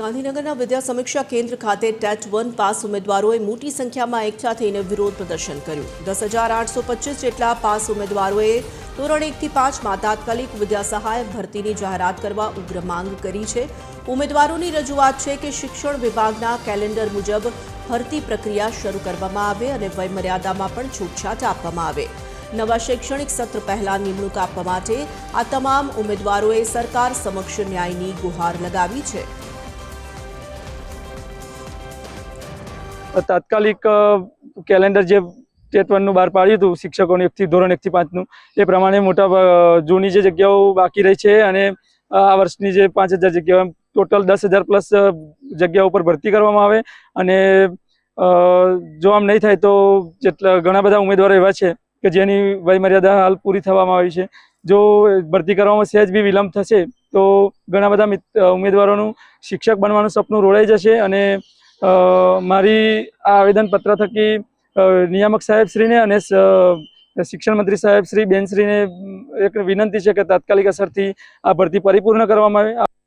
ગાંધીનગરના વિદ્યા સમીક્ષા કેન્દ્ર ખાતે ટેટ 1 પાસ ઉમેદવારોએ મોટી સંખ્યામાં એકઠા થઈને વિરોધ પ્રદર્શન કર્યું। 10,825 જેટલા પાસ ઉમેદવારોએ ધોરણ 1 થી 5માં તાત્કાલિક વિદ્યા સહાયક ભરતીની જાહેરાત કરવા ઉગ્ર માંગ કરી છે। ઉમેદવારોની રજૂઆત છે કે શિક્ષણ વિભાગના કેલેન્ડર મુજબ ભરતી પ્રક્રિયા શરૂ કરવામાં આવે અને વયમર્યાદામાં પણ છૂટછાટ આપવામાં આવે। નવા શૈક્ષણિક સત્ર પહેલા નિમણૂક આપવા માટે આ તમામ ઉમેદવારોએ સરકાર સમક્ષ ન્યાયની ગુહાર લગાવી છે। તાત્કાલિક કેલેન્ડર જે ટેટ 1 બહાર પાડ્યું હતું શિક્ષકોને ધોરણ 1 થી 5 એ પ્રમાણે મોટા જૂની જે જગ્યાઓ બાકી રહી છે અને આ વર્ષની જે 5,000 જગ્યાઓ ટોટલ 10,000 પ્લસ જગ્યાઓ પર ભરતી કરવામાં આવે અને જો આમ નહીં થાય તો જેટલા ઘણા બધા ઉમેદવારો એવા છે કે જેની વયમર્યાદા હાલ પૂરી થવામાં આવી છે। જો ભરતી કરવામાં સહેજ બી વિલંબ થશે તો ઘણા બધા ઉમેદવારોનું શિક્ષક બનવાનું સપનું રોડાઈ જશે અને મારી આ આવેદનપત્ર થકી નિયામક સાહેબશ્રીને અને શિક્ષણ મંત્રી સાહેબશ્રી બેનશ્રીને એક વિનંતી છે કે તાત્કાલિક અસરથી આ ભરતી પરિપૂર્ણ કરવામાં આવે।